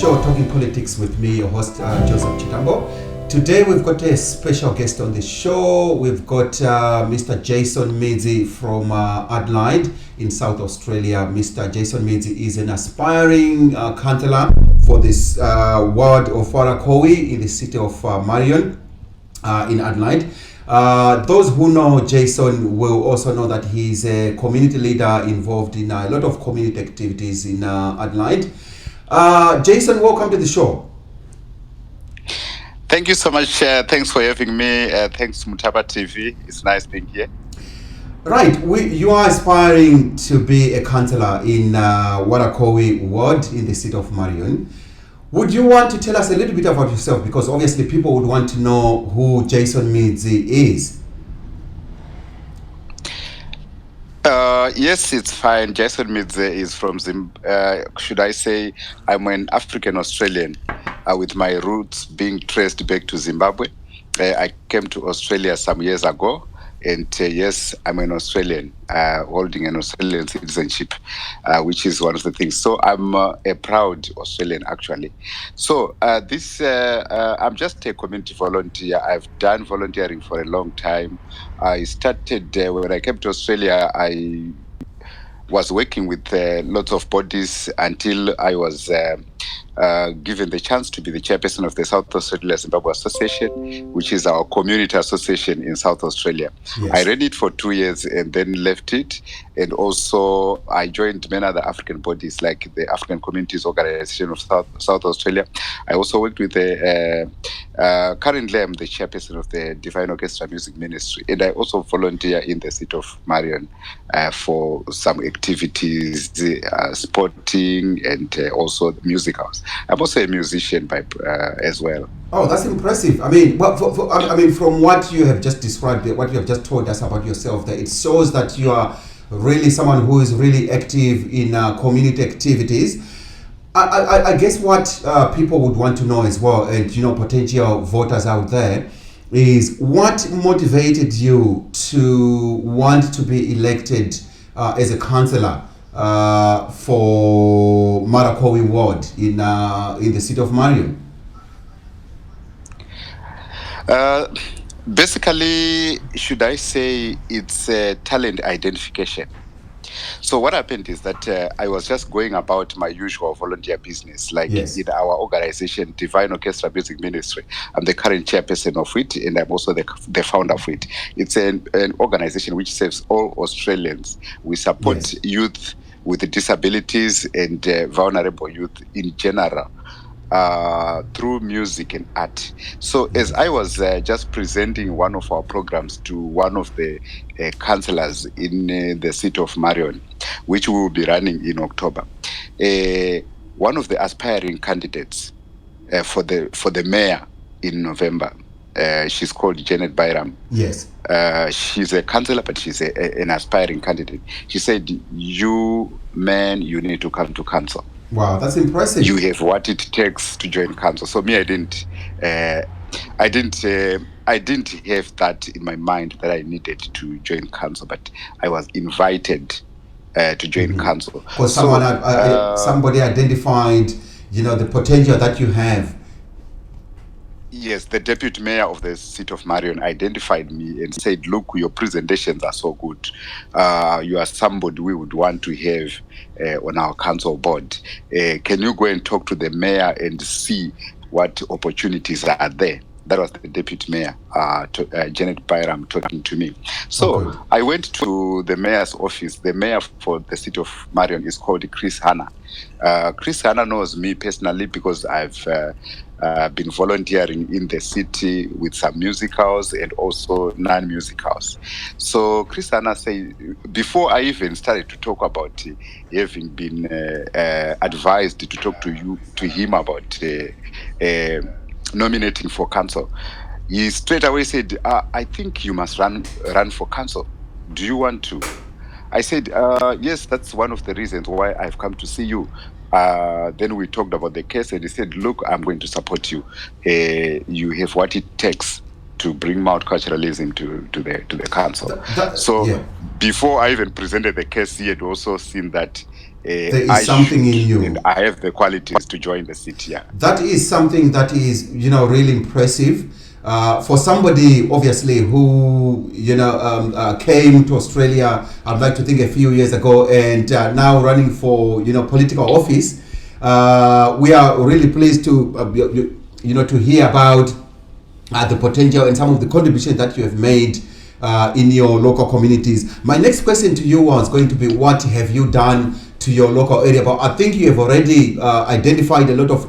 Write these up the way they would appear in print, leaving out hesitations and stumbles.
show Talking Politics with me, your host, Joseph Chitambo. Today we've got a special guest on the show. We've got Mr. Jaison Midzi from Adelaide in South Australia. Mr. Jaison Midzi is an aspiring councillor for this ward of Warracowie in the city of Marion in Adelaide. Those who know Jaison will also know that he's a community leader involved in a lot of community activities in Adelaide. Jaison, welcome to the show. Thank you so much. Thanks for having me. Thanks Mutaba TV. It's nice being here. Right, you are aspiring to be a councillor in Warracowie ward in the city of Marion. Would you want to tell us a little bit about yourself? Because obviously people would want to know who Jaison Midzi is. Yes, it's fine. Jaison Midzi is from should I say I'm an African Australian with my roots being traced back to Zimbabwe. I came to Australia some years ago, and yes, I'm an Australian holding an Australian citizenship, which is one of the things. So I'm a proud Australian, actually. So I'm just a community volunteer. I've done volunteering for a long time. I started when I came to Australia. I was working with lots of bodies until I was given the chance to be the chairperson of the South Australia Zimbabwe Association, which is our community association in South Australia. Yes. I ran it for 2 years and then left it. And also I joined many other African bodies like the African Communities Organization of South Australia. I also worked with currently I'm the chairperson of the Divine Orchestra Music Ministry. And I also volunteer in the city of Marion for some activities, sporting and also music house. I'm also a musician as well. Oh, that's impressive. I mean, from what you have just described, what you have just told us about yourself, that it shows that you are really someone who is really active in community activities. I guess what people would want to know as well, and potential voters out there, is what motivated you to want to be elected as a councillor for Warracowie ward in the city of Marion? Basically, should I say it's talent identification. So what happened is that I was just going about my usual volunteer business, like in our organization, Divine Orchestra Music Ministry. I'm the current chairperson of it, and I'm also the founder of it. It's an organization which serves all Australians. We support youth with disabilities and vulnerable youth in general through music and art. So as I was just presenting one of our programs to one of the councillors in the city of Marion, which we will be running in October, one of the aspiring candidates for the mayor in November, she's called Janet Byram. Yes. She's a councillor, but she's an aspiring candidate. She said, you need to come to council. Wow, that's impressive. You have what it takes to join council. So me, I didn't have that in my mind that I needed to join council, but I was invited to join council. Because somebody identified, the potential that you have. Yes, the deputy mayor of the city of Marion identified me and said, look, your presentations are so good. You are somebody we would want to have on our council board. Can you go and talk to the mayor and see what opportunities are there? That was the deputy mayor, Janet Byram, talking to me. So I went to the mayor's office. The mayor for the city of Marion is called Chris Hanna. Chris Hanna knows me personally because I've been volunteering in the city with some musicals and also non-musicals. So Chris Hanna said, before I even started to talk about having been advised to talk to him about nominating for council, he straight away said, I think you must run for council. Do you want to? I said, yes, that's one of the reasons why I've come to see you. Then we talked about the case and he said, look, I'm going to support you. You have what it takes to bring multiculturalism to the council. Before I even presented the case, he had also seen that There is something in you. And I have the qualities to join the city. Yeah. That is something that is, really impressive. For somebody, obviously, who, came to Australia, I'd like to think a few years ago, and now running for, political office, we are really pleased to, to hear about the potential and some of the contributions that you have made in your local communities. My next question to you was going to be, what have you done to your local area? But I think you have already identified a lot of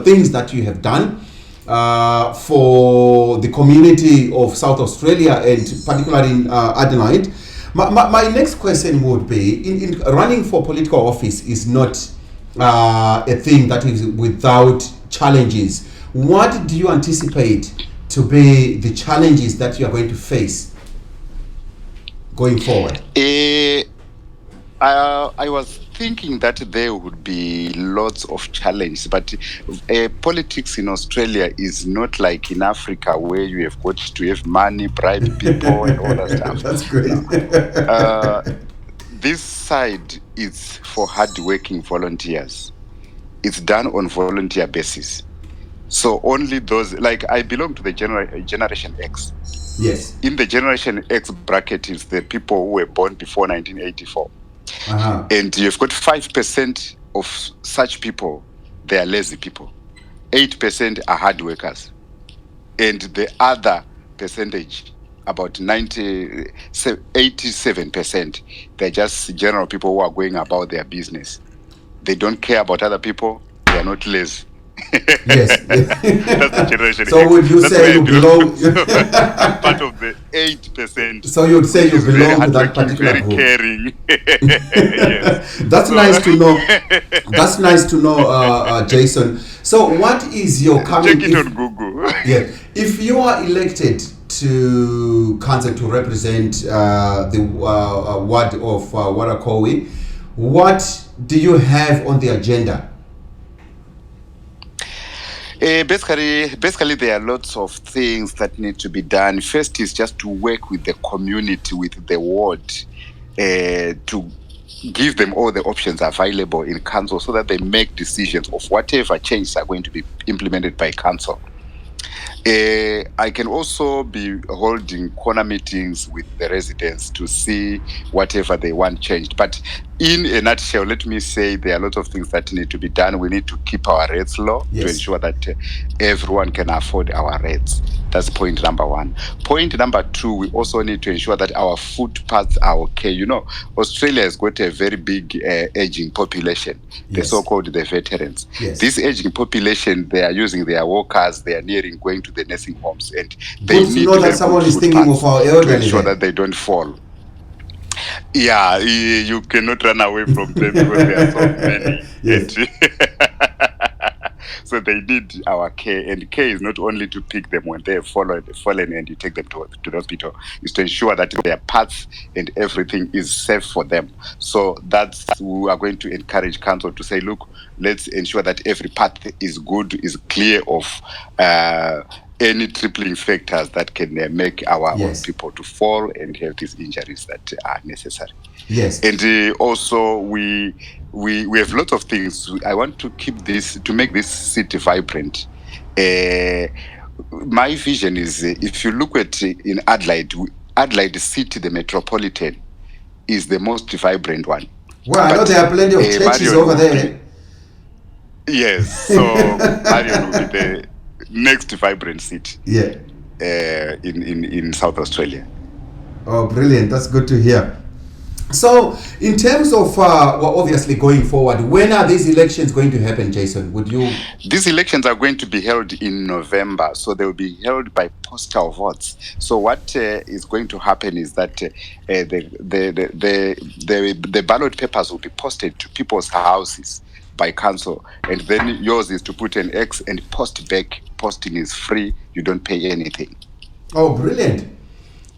things that you have done for the community of South Australia, and particularly in Adelaide. My next question would be, in running for political office is not a thing that is without challenges. What do you anticipate to be the challenges that you are going to face going forward? I was thinking that there would be lots of challenges, but politics in Australia is not like in Africa, where you have got to have money, bribe people, and all that stuff. That's great. This side is for hard-working volunteers. It's done on volunteer basis. So only those, like I belong to the Generation X. Yes. In the Generation X bracket is the people who were born before 1984. Uh-huh. And you've got 5% of such people, they are lazy people. 8% are hard workers. And the other percentage, about 87%, they're just general people who are going about their business. They don't care about other people. They are not lazy. Yes. That's the Generation So X. would you That's say where you I belong? I'm part of the 8%. So you'd say you belong to that hardworking, particular very group. caring. Yes. That's nice to know. That's nice to know, Jason. So what is your coming? Check it on Google. Yeah, if you are elected to council to represent the ward of Warracowie, what do you have on the agenda? Basically, there are lots of things that need to be done. First is just to work with the community, with the ward, to give them all the options available in council so that they make decisions of whatever changes are going to be implemented by council. I can also be holding corner meetings with the residents to see whatever they want changed. But in a nutshell, let me say there are a lot of things that need to be done. We need to keep our rates low to ensure that everyone can afford our rates. That's point number one. Point number two, we also need to ensure that our footpaths are okay. You know, Australia has got a very big aging population, the so-called the veterans. This aging population, they are using their walkers, they are nearing going to the nursing homes, and they Good to need know that someone is thinking of our elderly to ensure that they don't fall. Yeah, you cannot run away from them because there are so many. Yes. So they need our care, and care is not only to pick them when they have fallen and you take them to the hospital. It's to ensure that their paths and everything is safe for them. So that's, we are going to encourage council to say, look, let's ensure that every path is good, is clear of any tripling factors that can make our own people to fall and have these injuries that are necessary. Yes. And also we have lots of things. I want to keep this, to make this city vibrant. My vision is, if you look at in Adelaide city, the metropolitan, is the most vibrant one. Well, I know there are plenty of churches Marion over there. Yes, so Marion will be the next vibrant city. Yeah. In South Australia. Oh, brilliant! That's good to hear. So, in terms of obviously going forward, when are these elections going to happen, Jason? Would you? These elections are going to be held in November, so they will be held by postal votes. So what is going to happen is that the ballot papers will be posted to people's houses by council, and then yours is to put an X and post back. Posting is free; you don't pay anything. Oh, brilliant!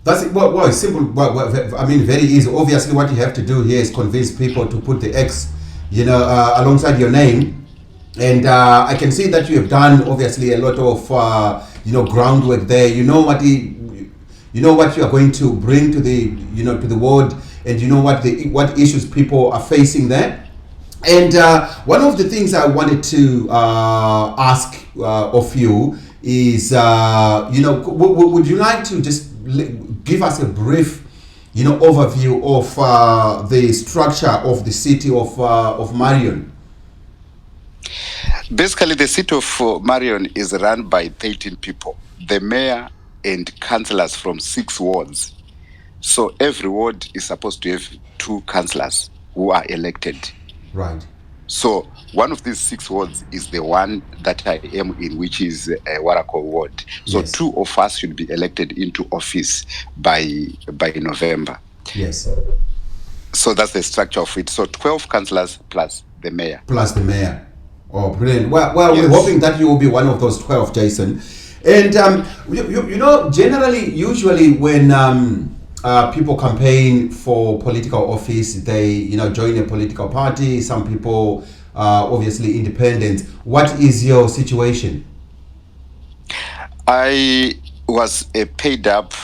That's well, simple. I mean, very easy. Obviously, what you have to do here is convince people to put the X, alongside your name. And I can see that you have done obviously a lot of groundwork there. You know what you are going to bring to the to the ward, and you know what issues people are facing there. And one of the things I wanted to ask of you is, would you like to just give us a brief, overview of the structure of the city of Marion? Basically, the city of Marion is run by 13 people, the mayor and councillors from 6 wards. So every ward is supposed to have 2 councillors who are elected. Right. So one of these 6 wards is the one that I am in, which is Warracowie ward. So Yes. 2 of us should be elected into office by November. Yes. So that's the structure of it. So 12 councillors plus the mayor. Oh, brilliant. Well, Yes. We're hoping that you will be one of those 12, Jaison. And, usually when people campaign for political office, they, join a political party. Some people obviously independent. What is your situation? I was a paid up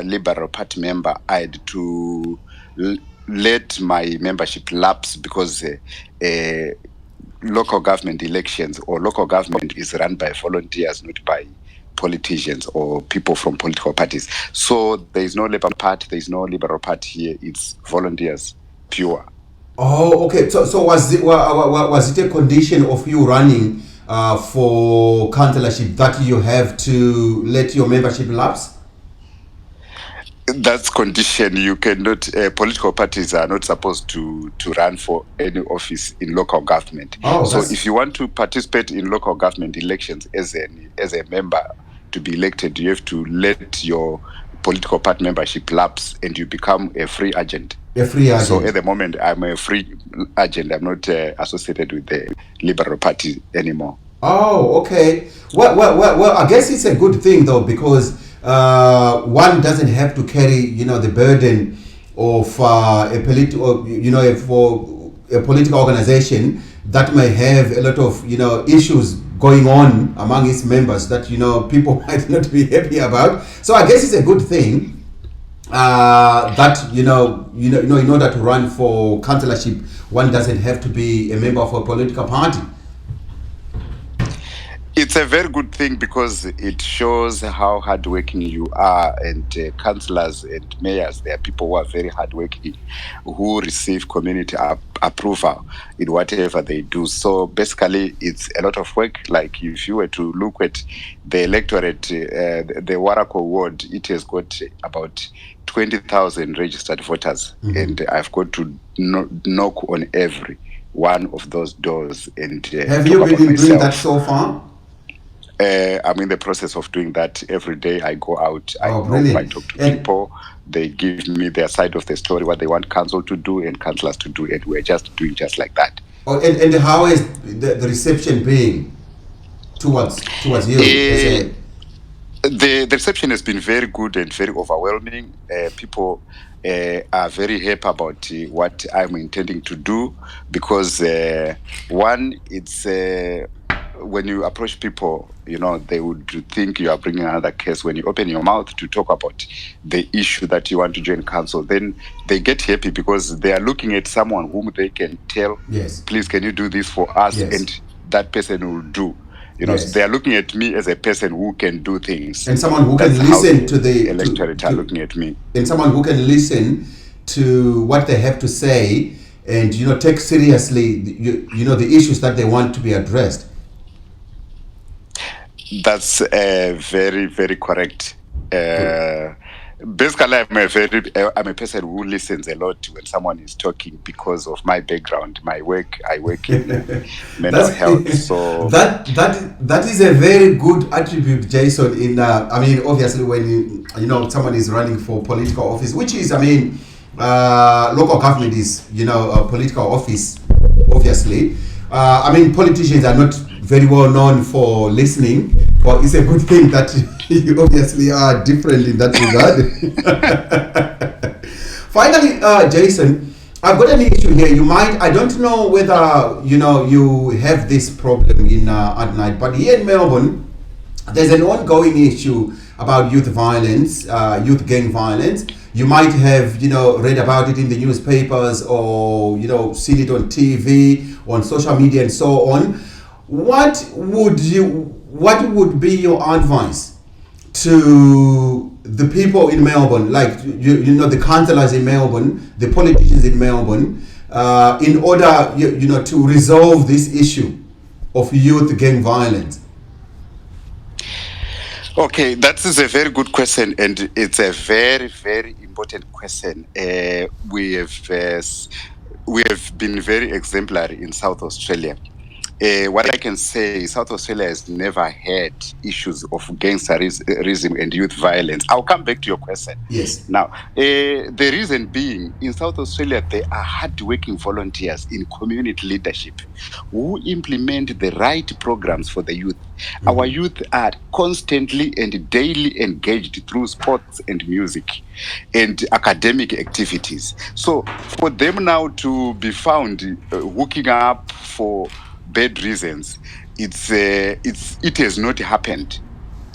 Liberal Party member. I had to let my membership lapse because local government elections or local government is run by volunteers, not by politicians or people from political parties. So there is no Labour Party, there is no Liberal Party here. It's volunteers, pure. Oh, okay. So was it a condition of you running for councillorship that you have to let your membership lapse? That's condition. You cannot. Political parties are not supposed to run for any office in local government. Oh, so if you want to participate in local government elections as a member to be elected, you have to let your political party membership lapse and you become a free agent. A free agent. So at the moment, I'm a free agent. I'm not associated with the Liberal Party anymore. Oh, okay. Well, I guess it's a good thing though, because one doesn't have to carry, the burden of a political, for a political organization that may have a lot of, issues going on among its members that, people might not be happy about. So I guess it's a good thing that, in order to run for councillorship, one doesn't have to be a member of a political party. It's a very good thing because it shows how hardworking you are, and councillors and mayors, they are people who are very hardworking, who receive community approval in whatever they do. So basically, it's a lot of work. Like if you were to look at the electorate, the Warracowie ward, it has got about 20,000 registered voters, and I've got to knock on every one of those doors. And have you been doing that so far? I'm in the process of doing that every day. I go out, I talk to people, they give me their side of the story, what they want council to do and councillors to do, and we're just doing just like that. Oh, and how is the reception being towards you? The reception has been very good and very overwhelming. People are very happy about what I'm intending to do because one, it's when you approach people, they would think you are bringing another case. When you open your mouth to talk about the issue that you want to join council, then they get happy because they are looking at someone whom they can tell, yes, please, can you do this for us? Yes. And that person will do. Yes. So they are looking at me as a person who can do things. And someone who can listen to the electorate are looking at me. And someone who can listen to what they have to say and, take seriously, the issues that they want to be addressed. That's very, very correct. Basically, I'm a person who listens a lot when someone is talking because of my background, my work. I work in mental health. So that is a very good attribute, Jaison. In obviously, when someone is running for political office, which is, local government is, a political office, obviously. Politicians are not very well known for listening, but it's a good thing that you obviously are different in that regard. Finally, Jaison, I've got an issue here. I don't know whether, you have this problem in Adelaide, but here in Melbourne, there's an ongoing issue about youth violence, youth gang violence. You might have, read about it in the newspapers or, seen it on TV, on social media and so on. What would be your advice to the people in Melbourne, like, the councillors in Melbourne, the politicians in Melbourne, in order, to resolve this issue of youth gang violence? Okay, that is a very good question, and it's a very, very important question. We have been very exemplary in South Australia. What I can say, South Australia has never had issues of gangsterism and youth violence. I'll come back to your question. Yes. Now, the reason being, in South Australia, there are hard-working volunteers in community leadership who implement the right programs for the youth. Mm-hmm. Our youth are constantly and daily engaged through sports and music and academic activities. So for them now to be found hooking up for bad reasons, it has not happened.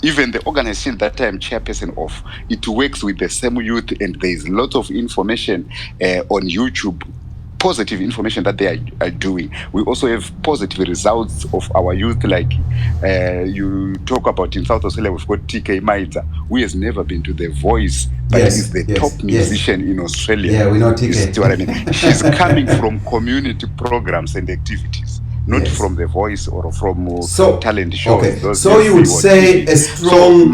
Even the organization that I'm chairperson of, it works with the same youth, and there is a lot of information on YouTube, positive information that they are doing. We also have positive results of our youth, like you talk about in South Australia, we've got TK Maita, who has never been to The Voice, but is the top musician in Australia. Yeah, we know TK. You see what I mean? She's coming from community programs and activities, not from The Voice or from talent shows. Okay. So you would say a strong...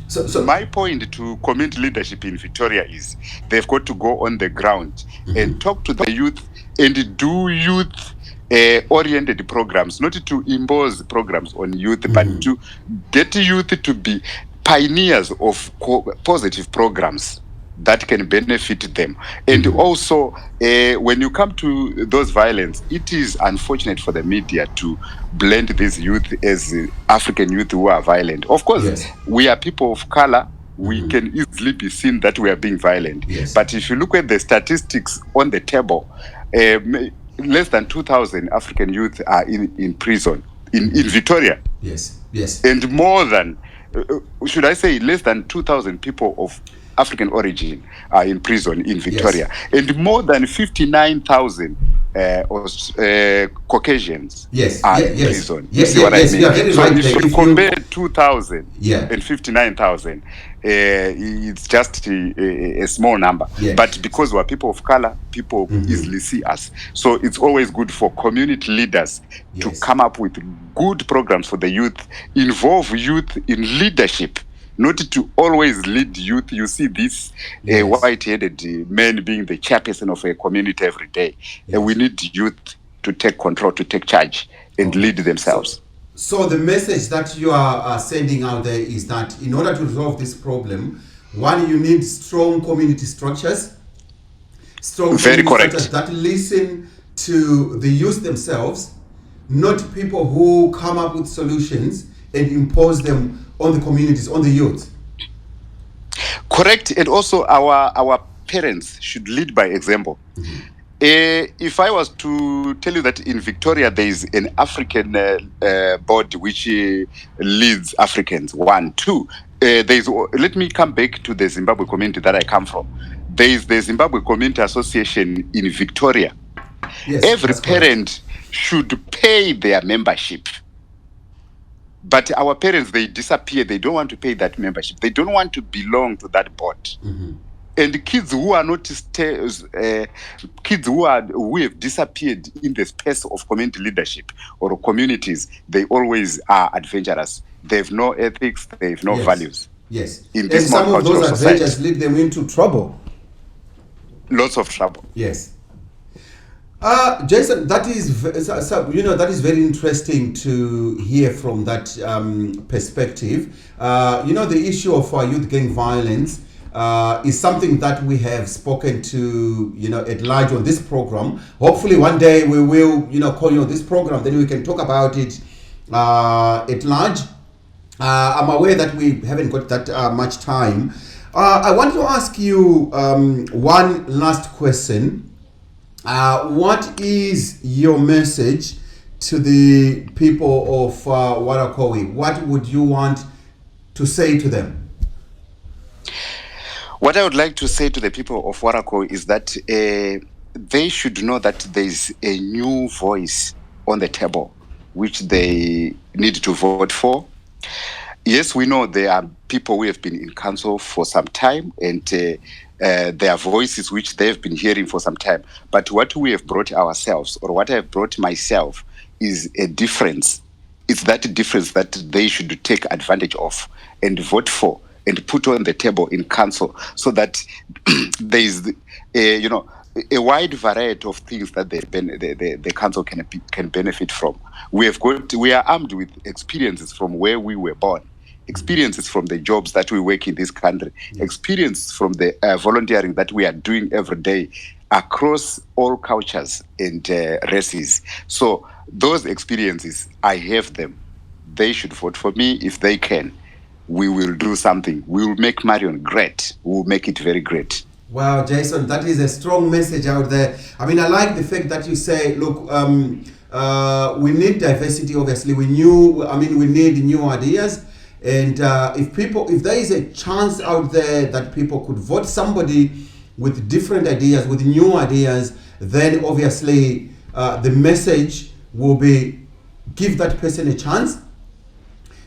So my point to community leadership in Victoria is they've got to go on the ground and talk to the youth and do youth oriented programs, not to impose programs on youth, but to get youth to be pioneers of positive programs that can benefit them. And also, when you come to those violence, it is unfortunate for the media to blend this youth as African youth who are violent. Of course, we are people of color. We can easily be seen that we are being violent. But if you look at the statistics on the table, less than 2,000 African youth are in prison in Victoria. And more than, should I say, less than 2,000 people of African origin are in prison in Victoria, and more than 59,000 Caucasians are in prison. You see what I mean? So if you compare 2,000 and 59,000, it's just a small number. But because we're people of color, people easily see us. So it's always good for community leaders to come up with good programs for the youth, involve youth in leadership, not to always lead youth. You see this white-headed man being the chairperson of a community every day. And we need youth to take control, to take charge, and lead themselves. So the message that you are sending out there is that in order to resolve this problem, one, you need strong community structures, structures that listen to the youth themselves, not people who come up with solutions and impose them on the communities, on the youth. Correct. And also our parents should lead by example. If I was to tell you that in Victoria there is an African board which leads Africans, 1, 2, let me come back to the Zimbabwe community that I come from. There is the Zimbabwe Community Association in Victoria. Every parent should pay their membership. But our parents, they disappear. They don't want to pay that membership. They don't want to belong to that board. And kids who are not kids who have disappeared in the space of community leadership or communities, they always are adventurous. They have no ethics. They have no values. In this, and some of those adventures lead them into trouble. Lots of trouble. Jaison, that is that is very interesting to hear from that perspective. The issue of youth gang violence is something that we have spoken to at large on this program. Hopefully one day we will call you on this program, then we can talk about it at large. I'm aware that we haven't got that much time. I want to ask you one last question. What is your message to the people of Warracowie? What would you want to say to them? What I would like to say to the people of Warracowie is that they should know that there is a new voice on the table which they need to vote for. Yes, we know there are people who have been in council for some time, and there are voices which they've been hearing for some time. But what we have brought ourselves, or what I have brought myself, is a difference. It's that difference that they should take advantage of and vote for and put on the table in council, so that there is, a wide variety of things that the council can benefit from. We are armed with experiences from where we were born, experiences from the jobs that we work in this country, experience from the volunteering that we are doing every day across all cultures and races. So those experiences, I have them. They should vote for me if they can. We will do something. We will make Marion great. We will make it very great. Wow, Jaison, that is a strong message out there. I mean, I like the fact that you say, look, we need diversity, obviously. We need new ideas. And if there is a chance out there that people could vote somebody with different ideas, with new ideas, then obviously the message will be, give that person a chance.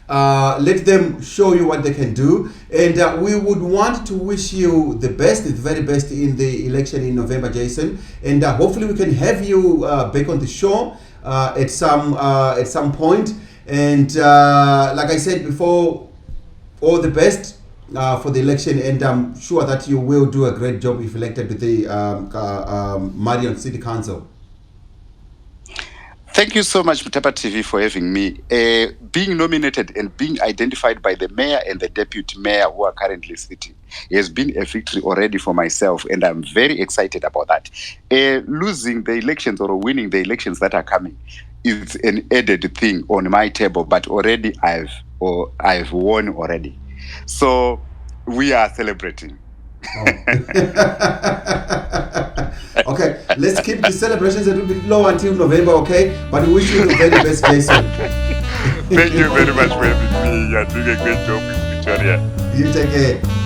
Let them show you what they can do, and we would want to wish you the best, the very best in the election in November, Jaison, and hopefully we can have you back on the show at some point. And like I said before, all the best for the election, and I'm sure that you will do a great job if elected with the Marion City Council. Thank you so much, Mutapa TV, for having me. Being nominated and being identified by the mayor and the deputy mayor who are currently sitting has been a victory already for myself, and I'm very excited about that. Losing the elections or winning the elections that are coming is an added thing on my table, but already I've won already. So we are celebrating. Okay, let's keep the celebrations a little bit low until November, okay? But we wish you the very best, Jaison. Thank you very much for having me. You're doing a great job with Victoria. You take care.